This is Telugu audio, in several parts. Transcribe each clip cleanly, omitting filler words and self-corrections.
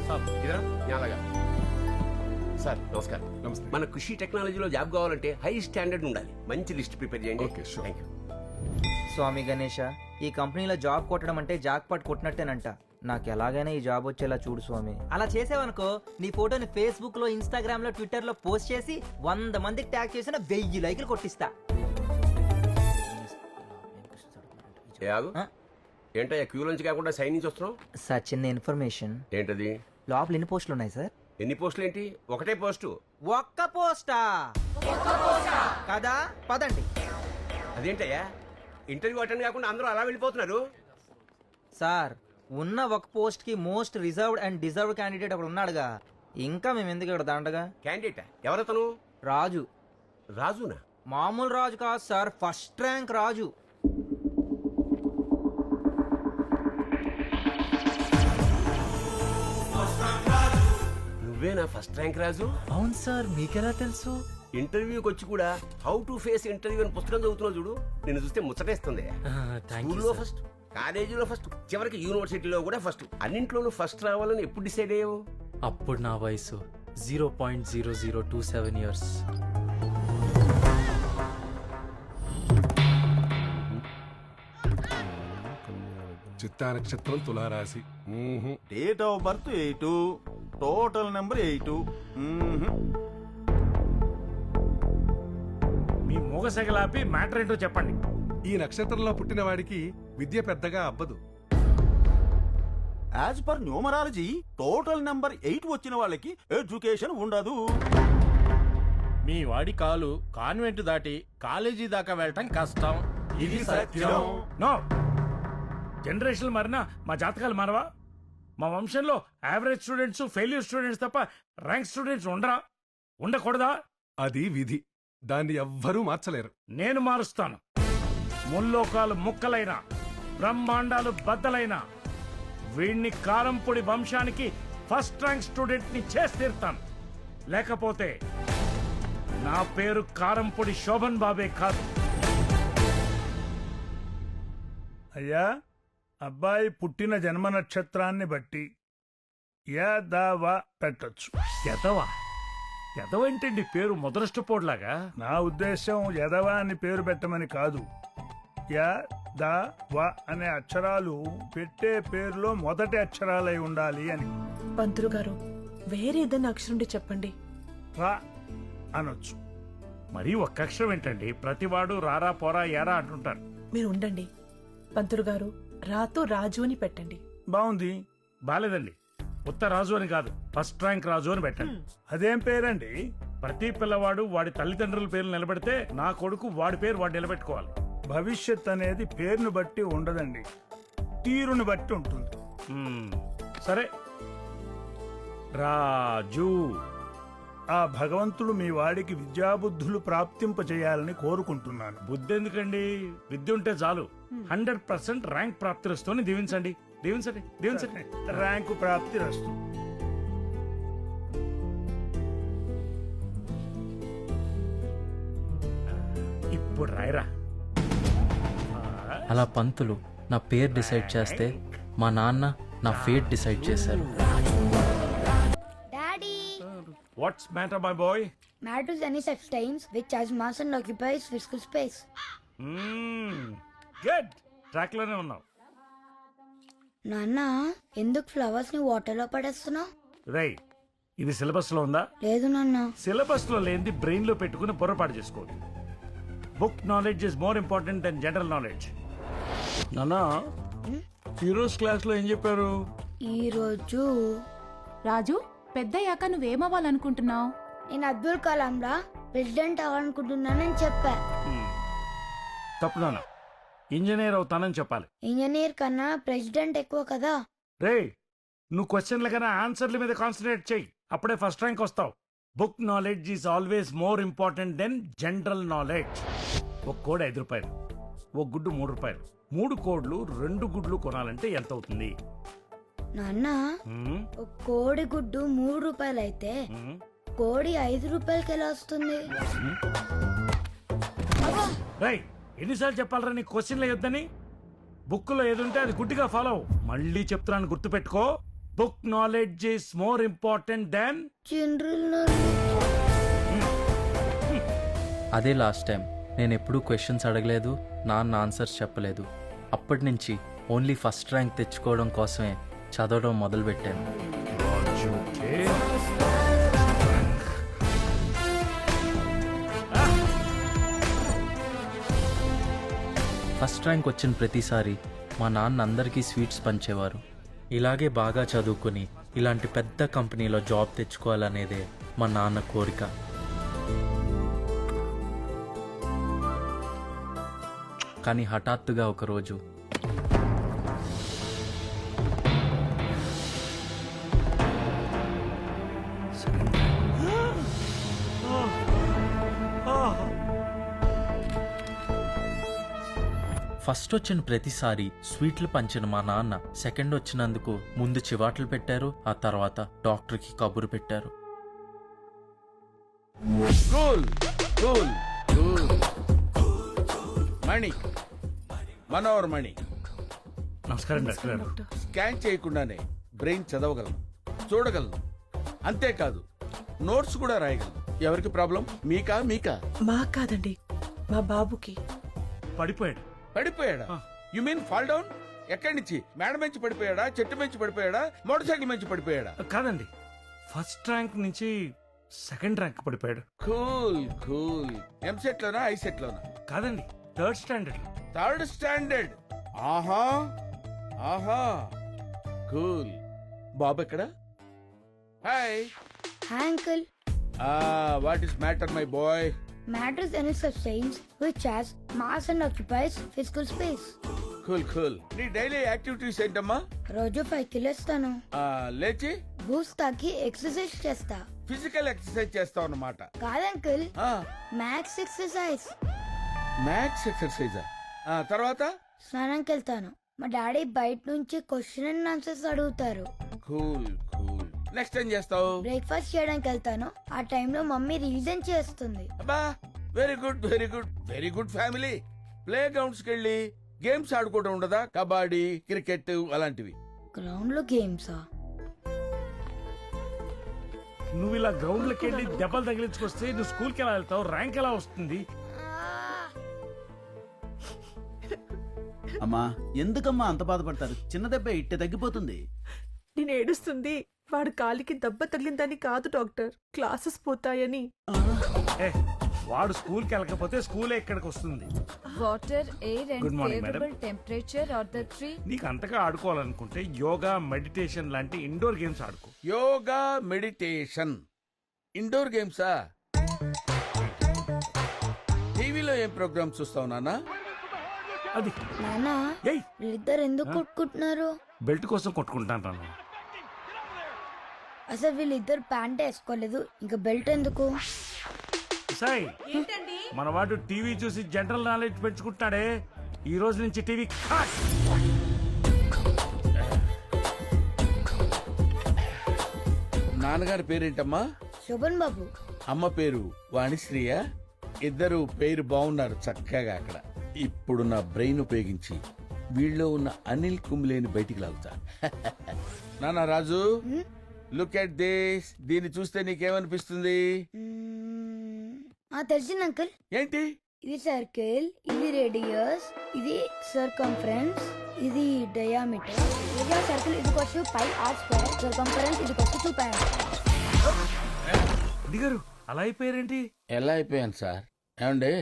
ఇదరా న్యాలగా సార్ నమస్కారం. నమస్తే. మన కృషి టెక్నాలజీలో జాబ్ కావాలంటే హై స్టాండర్డ్ ఉండాలి. మంచి లిస్ట్ ప్రిపేర్ చేయండి. Okay, sure. Thank you. Swami Ganesha, ఈ కంపెనీలో జాబ్ కొట్టడం అంటే జాక్ పట్ కొట్టినట్టేనంట. నాకు ఎలాగైనా ఈ జాబ్ వచ్చేలా చూడు స్వామి. అలా చేసావనుకో నీ ఫోటోని ఫేస్బుక్ లో, ఇన్స్టాగ్రామ్ లో, ట్విట్టర్ లో పోస్ట్ చేసి 100 మందికి ట్యాగ్ చేసిన 1000 లైకులు కొట్టిస్తా. ఏ ఆగు. ఆ? ఏంటయ్యా క్యూ నుంచి కాకుండా సైన్ నుంచి వస్తున్నావు? సార్ చిన్న ఇన్ఫర్మేషన్, ఏంటది? లోపల ఎన్ని పోస్టులు ఉన్నాయి సార్? ఎన్ని పోస్టులు ఏంటి? ఒకటే పోస్టు. ఒక్క పోస్టా కదా? పదండి. అదేంటయ్యా ఇంటర్వ్యూ అటెండ్ కాకుండా అందరూ అలా వెళ్ళిపోతున్నారు? సార్ ఉన్న ఒక పోస్ట్ కి most reserved and deserved candidate ఒకడు ఉన్నాడుగా, ఇంకా మేము ఎందుకు ఇక్కడ దండగా? క్యాండిడేటా? ఎవరతను? రాజు. రాజునా? మామూలు రాజు కాదు సార్, ఫస్ట్ ర్యాంక్ రాజు. నువ్వేనా ఫస్ట్ ర్యాంక్ రాజు? అవును సార్, మీకెలా తెలుసు? ఇంటర్వ్యూకి వచ్చి కూడా హౌ టు ఫేస్ ఇంటర్వ్యూ అని పుస్తకం చదువుతున్నావు చూడు, నిన్ను చూస్తే ముచ్చటేస్తుంది. స్కూల్లో ఫస్ట్, కాలేజీలో ఫస్ట్, చివరికి యూనివర్సిటీలో కూడా ఫస్ట్. అన్నింట్లోనూ ఫస్ట్ రావాలని ఎప్పుడు డిసైడ్ అయ్యావు? అప్పుడు నా వయసు 0.0027 years. చిత్తా నక్షత్రం తులారాశి. Date of birth 8, total number 8. మీ మూగసగలాపి మ్యాటర్ ఏంటో చెప్పండి. ఈ నక్షత్రంలో పుట్టిన వాడికి విద్య పెద్దగా అబ్బదు. As per numerology total number 8 వచ్చిన వాళ్ళకి ఎడ్యుకేషన్ ఉండదు. మీ వాడి కాలు కాన్వెంట్ దాటి కాలేజీ దాకా వెళ్ళటం కష్టం. ఇది సత్యం. నో, జనరేషన్ మారినా మా జాతకాలు మారవా? మా వంశంలో యావరేజ్ స్టూడెంట్స్, ఫెయిల్యూర్ స్టూడెంట్స్ తప్ప ర్యాంక్ స్టూడెంట్స్ ఉండరా? ఉండకూడదా? అది విధి, దాన్ని ఎవ్వరూ మార్చలేరు. నేను మారుస్తాను. ముల్లోకాలు ముక్కలైన, బ్రహ్మాండాలు బద్దలైన వీణ్ణి కారంపొడి వంశానికి ఫస్ట్ ర్యాంక్ స్టూడెంట్ ని చేసి తీరుతాను. లేకపోతే నా పేరు కారంపొడి శోభన్ బాబే కాదు. అయ్యా, అబ్బాయి పుట్టిన జన్మ నక్షత్రాన్ని బట్టి యదవ పెట్టొచ్చు. ఎదవా? ఎదవేంటండి పేరు ముదరష్టపోడ్లాగా? నా ఉద్దేశం యదవ అని పేరు పెట్టమని కాదు. య ద వ అనే అక్షరాలు పెట్టే పేరులో మొదటి అక్షరాలై ఉండాలి అని. పంతులు గారు, వేరే ఏదైనా అక్షరం చెప్పండి. రా అనొచ్చు. మరీ ఒక్క అక్షరం ఏంటండి? ప్రతివాడు రారా పోరా యారా అంటుంటారు. మీరు ఉండండి. పంతులు గారు, రాతో రాజు అని పెట్టండి. బాగుంది. బాలేదండి. ఉత్త రాజు అని కాదు, ఫస్ట్ ర్యాంక్ రాజు అని పెట్టండి. అదేం పేరండి? ప్రతి పిల్లవాడు వాడి తల్లిదండ్రుల పేర్లు నిలబెడితే నా కొడుకు వాడి పేరు వాడు నిలబెట్టుకోవాలి. భవిష్యత్ అనేది పేరును బట్టి ఉండదండి, తీరుని బట్టి ఉంటుంది. సరే, రాజు. ఆ భగవంతుడు మీ వాడికి విద్యాబుద్ధులు ప్రాప్తింపజేయాలని కోరుకుంటున్నాను. బుద్ధి ఎందుకండి? విద్య ఉంటే చాలు. 100% ర్యాంక్ ప్రాప్తిస్తూనే దీవించండి. దీవించండి, దీవించండి. ర్యాంకు ప్రాప్తి రస్తు. ఇప్పుడు రాయరా. అలా పంతులు నా పేరు డిసైడ్ చేస్తే మా నాన్న నా ఫేట్ డిసైడ్ చేశారు. Daddy, what's matter my boy? matters any such times which as mass and occupies physical space. Good. Track లోనే ఉన్నావు. నాన్న, ఎందుకు ఫ్లవర్స్ ని వాటర్ లో పడేస్తున్నావు? రై, ఇది సిలబస్ లో ఉందా? లేదు నాన్న. సిలబస్ లో లేనిది బ్రెయిన్ లో పెట్టుకుని పొరపాటు చేసుకోవద్దు. Book knowledge is more important then general knowledge. నానా, ఈరోజు క్లాస్ లో ఏం చెప్పారు? ఈ రోజు రాజు, పెద్దయ్యాక నువ్వేమవ్వాలనుకుంటున్నావు? నేను అబ్దుల్ కలాం రా ప్రెసిడెంట్ అవ్వాలనుకుంటున్నానని చెప్పా. తప్పు నాన్న, ఇంజనీర్ అవుతానని చెప్పాలి. ఇంజనీర్ కన్నా ప్రెసిడెంట్ ఎక్కువ కదా. రే, నువ్వు క్వశ్చన్ల కన్నా ఆన్సర్ల మీద కాన్సన్ట్రేట్ చెయ్యి, అప్పుడే ఫస్ట్ ర్యాంక్ వస్తావు. Book knowledge is always more important then general knowledge. ఒక కోడి 5 రూపాయలు, ఒక గుడ్డు 3 రూపాయలు. 3 కోడ్లు 2 గుడ్లు కొనాలంటే ఎంత అవుతుంది? నాన్న, ఒక కోడి గుడ్డు 3 రూపాయలు అయితే కోడి 5 రూపాయలకి ఎలా వస్తుంది? రై, ఎన్నిసార్లు చెప్పాలరా నీ క్వశ్చన్లు వేయొద్దని? బుక్ లో ఏదుంటే అది గుడ్డిగా ఫాలో అవ్వు. మళ్ళీ చెప్తున్నాను, గుర్తుపెట్టుకో. Book knowledge is more important then general knowledge. అదే లాస్ట్ టైం నేను ఎప్పుడూ క్వశ్చన్స్ అడగలేదు, నాన్న ఆన్సర్స్ చెప్పలేదు. అప్పటి నుంచి ఓన్లీ ఫస్ట్ ర్యాంక్ తెచ్చుకోవడం కోసమే చదవడం మొదలుపెట్టాను. ఫస్ట్ ర్యాంక్ వచ్చిన ప్రతిసారి మా నాన్న అందరికీ స్వీట్స్ పంచేవారు. ఇలాగే బాగా చదువుకుని ఇలాంటి పెద్ద కంపెనీలో జాబ్ తెచ్చుకోవాలనేదే మా నాన్న కోరిక. కానీ హఠాత్తుగా ఒకరోజు ఫస్ట్ వచ్చిన ప్రతిసారి స్వీట్లు పంచిన మా నాన్న సెకండ్ వచ్చినందుకు ముందు చివాట్లు పెట్టారు, ఆ తర్వాత డాక్టర్కి కబురు పెట్టారు. Cool cool cool. Mani, Manohar Mani. నమస్కారం డాక్టర్ గారు. స్కాన్ చేయకుండానే బ్రెయిన్ చదవగలను, చూడగలను. అంతేకాదు నోట్స్ కూడా రాయగలను. ఎవరికి ప్రాబ్లం? మీకా? మా కాదండి, మా బాబుకి. పడిపోయాడు. పడిపోయాడా? You mean fall down? ఎక్కడి నుంచి? మేడ నుంచి పడిపోయాడా, చెట్టు నుంచి పడిపోయాడా, మోటార్ సైకిల్ నుంచి పడిపోయాడా? కాదండి, ఫస్ట్ ర్యాంక్ నుంచి సెకండ్ ర్యాంక్ పడిపోయాడు. Cool cool. ఎంసెట్ లోనా, ఐసెట్ లోనా? కాదండి, థర్డ్ స్టాండర్డ్. Third standard. ఆహా ఆహా. కూల్. బాబు ఎక్కడ? Hi. Hi, uncle. What is matter my boy? Matters any substance which has mass and occupies physical space. Cool cool. నీ డైలీ యాక్టివిటీస్ ఏంటమ్మా? రోజు 5 కిలోస్తాను. లేచి బూస్ట్ తాకి ఎక్సర్సైజ్ చేస్తా. ఫిజికల్ ఎక్సర్సైజ్ చేస్తావు అన్నమాట. కాదు అంకుల్, మ్యాథ్స్ ఎక్సర్సైజ్. మ్యాథ్స్ ఎక్సర్సైజా? తర్వాత? స్నానంకి వెళ్తాను. మా డాడీ బయట నుంచి క్వశ్చన్ అండ్ ఆన్సర్స్ అడుగుతారు. Cool cool. నెక్స్ట్ ఏం చేస్తావు? బ్రేక్ఫాస్ట్ చేయడానికి వెళ్తాను. ఆ టైంలో మమ్మీ రీజన్ చేస్తుంది. అబ్బా, very good very good very good family. Play grounds కి వెళ్ళి గేమ్స్ ఆడుకోవడం ఉండదా? కబడ్డీ, క్రికెట్ అలాంటివి. గ్రౌండ్ లో గేమ్సా? నువ్వు ఇలా గ్రౌండ్ లోకి వెళ్ళి దెబ్బలు తగిలించుకొస్తే నువ్వు స్కూల్కి ఎలా వెళ్తావు? ర్యాంక్ ఎలా వస్తుంది? అమ్మా, ఎందుకమ్మా అంత బాధపడతారు? చిన్న దెబ్బ ఇట్టే తగ్గిపోతుంది. నేను ఏడుస్తుంది వాడు కాలికి దెబ్బ తగిలిందని కాదు డాక్టర్, క్లాసెస్ పోతాయని. వాడు స్కూల్కి వెళ్ళకపోతే స్కూలే ఇక్కడికి వస్తుంది. Water, air and Good morning, madam. Favourable temperature are the three. నీకు అంతగా ఆడుకోవాలనుకుంటే యోగా, మెడిటేషన్ లాంటి ఇండోర్ గేమ్స్ ఆడుకో. యోగా, మెడిటేషన్, ఇండోర్ గేమ్సా? టీవీలో ఏం ప్రోగ్రామ్స్ చూస్తావు నాన్న? అది నానా, ఏయ్ వీళ్ళిద్దరు ఎందుకు కొట్టుకుంటున్నారు? బెల్ట్ కోసం కొట్టుకుంటాను. అసలు వీళ్ళిద్దరు ప్యాంట్ వేసుకోలేదు, ఇంకా బెల్ట్ ఎందుకు? సాయి, మన వాడు టీవీ చూసి జనరల్ నాలెడ్జ్ పెంచుకుంటాడే, ఈ రోజు నుంచి టీవీ కట్. నాన్నగారి పేరేంటమ్మా? శోభన్ బాబు. అమ్మ పేరు వాణిశ్రీయా? ఇద్దరు పేరు బాగున్నారు చక్కగా. అక్కడ ఇప్పుడు నా బ్రెయిన్ ఉపయోగించి వీళ్ళలో ఉన్న అనిల్ కుంబ్లేని బయటికి లాగుతా. నానా రాజు, లుక్ ఎట్ దిస్. దీన్ని చూస్తే నీకేమనిపిస్తుంది? తెలిసింది అంకుల్. ఏంటి? ఇది సర్కిల్, ఇది రేడియస్, ఇది సర్కంఫరెన్స్, ఇది డయామీటర్. ఏరియా సర్కిల్ ఇది వచ్చి పై ఆర్ స్క్వేర్, సర్కంఫరెన్స్ ఇది వచ్చి 2 π. దిగారు అలా అయిపోయారేంటి? ఎలా అయిపోయాను సార్? ఏమండి,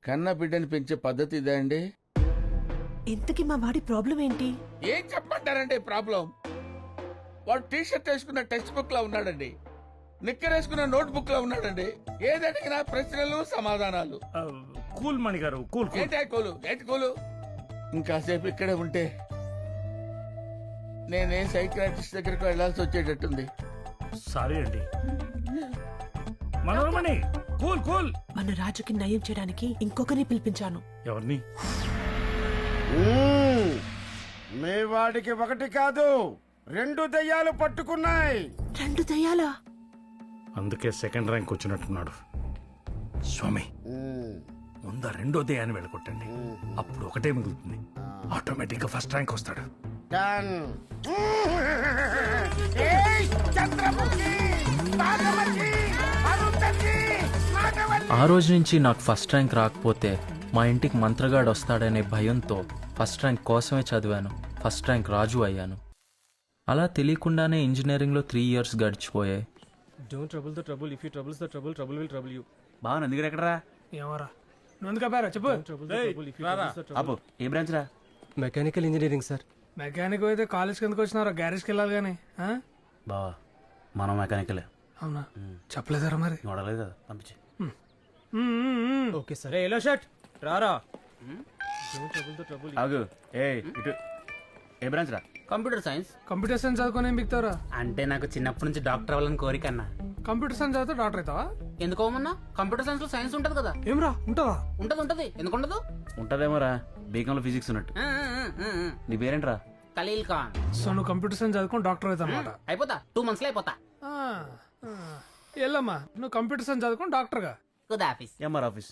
కన్న బిడ్డని పెంచే పద్ధతి ఇదే అండి? ఇంతకీ మా వాడి ప్రాబ్లం ఏంటి? ఏం చెప్పంటారండి ప్రాబ్లం? వాడు టీ షర్ట్ వేసుకున్న టెక్స్ట్ బుక్ లా ఉన్నాడండి, నిక్కర్ వేసుకున్న నోట్ బుక్ లా ఉన్నాడండి. ఏదడిగినా ప్రశ్నలు సమాధానాలు. కూల్ మణి గారు, కూల్. ఏంటి కూలు? ఇంకాసేపు ఇక్కడే ఉంటే నేనే సైకియాట్రిస్ట్ దగ్గరకు వెళ్లాల్సి వచ్చేటట్టుంది. సారీ అండి. మనోరమణి, కూల్ కూల్. మన రాజుకి నయం చేయడానికి ఇంకొకరిని పిలిపించాను. ఎవరిని? మీ వాడికి 1 కాదు 2 దయ్యాలు పట్టుకున్నాయి. 2 దయ్యాలా? అందుకే సెకండ్ ర్యాంక్ వచ్చినట్టున్నాడు. స్వామి, ముందు 2వ దయ్యాన్ని వెళ్ళగొట్టండి, అప్పుడు ఒకటే మిగులుతుంది. ఆటోమేటిక్ గా ఫస్ట్ ర్యాంక్ వస్తాడు. టన్ ఆ రోజు నుంచి నాకు ఫస్ట్ ర్యాంక్ రాకపోతే మా ఇంటికి మంత్రగాడు వస్తాడనే భయంతో ఫస్ట్ ర్యాంక్ కోసమే చదివాను. ఫస్ట్ ర్యాంక్ రాజు అయ్యాను. అలా తెలియకుండానే ఇంజనీరింగ్లో 3 years గడిచిపోయాయి. Don't trouble the trouble if you troubles the trouble trouble will trouble you. బాగా నందిగడ ఎక్కడరా? ఏమరా నువ్వు ఎందుకు ఆపారా చెప్పు. అబ్బో ఏ బ్రాంచ్ రా? Mechanical engineering sir. మెకానిక్ అయితే కాలేజ్కి ఎందుకు వచ్చినారా? గ్యారేజ్కి వెళ్ళాలి కానీ. బావా మనం మెకానికలే. అవునా చెప్పలేదారా మరి? చూడలేదు కదా, పంపించి. Okay sir. ఎల్లో షర్ట్ రారా. ఆగు. ఏ ఇటు ఏ బ్రాంచ్ రా? Computer science. కంప్యూటర్ సైన్స్ చదువుకొని ఏం బిక్తారా? అంటే నాకు చిన్నప్పటి నుంచి డాక్టర్ అవ్వాలని కోరిక అన్న. కంప్యూటర్ సైన్స్ చదివితే డాక్టర్ అవుతావా? ఎందుకోమన్నా? కంప్యూటర్ సైన్స్ లో సైన్స్ ఉంటది కదా. ఏమ్రా ఉంటుందా? ఉంటది ఎందుకు ఉండదు? ఉంటదేమోరా, బీకామ్ లో ఫిజిక్స్ ఉన్నట్టు. నీ పేరేంట్రా? ఖలీల్ ఖాన్. సో నువ్వు కంప్యూటర్ సైన్స్ చదువుకొని డాక్టర్ అవుతా అన్నమాట. అయిపోతా 2 months లో అయిపోతా. ఎల్లమ్మా నువ్వు కంప్యూటర్ సైన్స్ చదువుకొని డాక్టర్గా. Good office. MR office.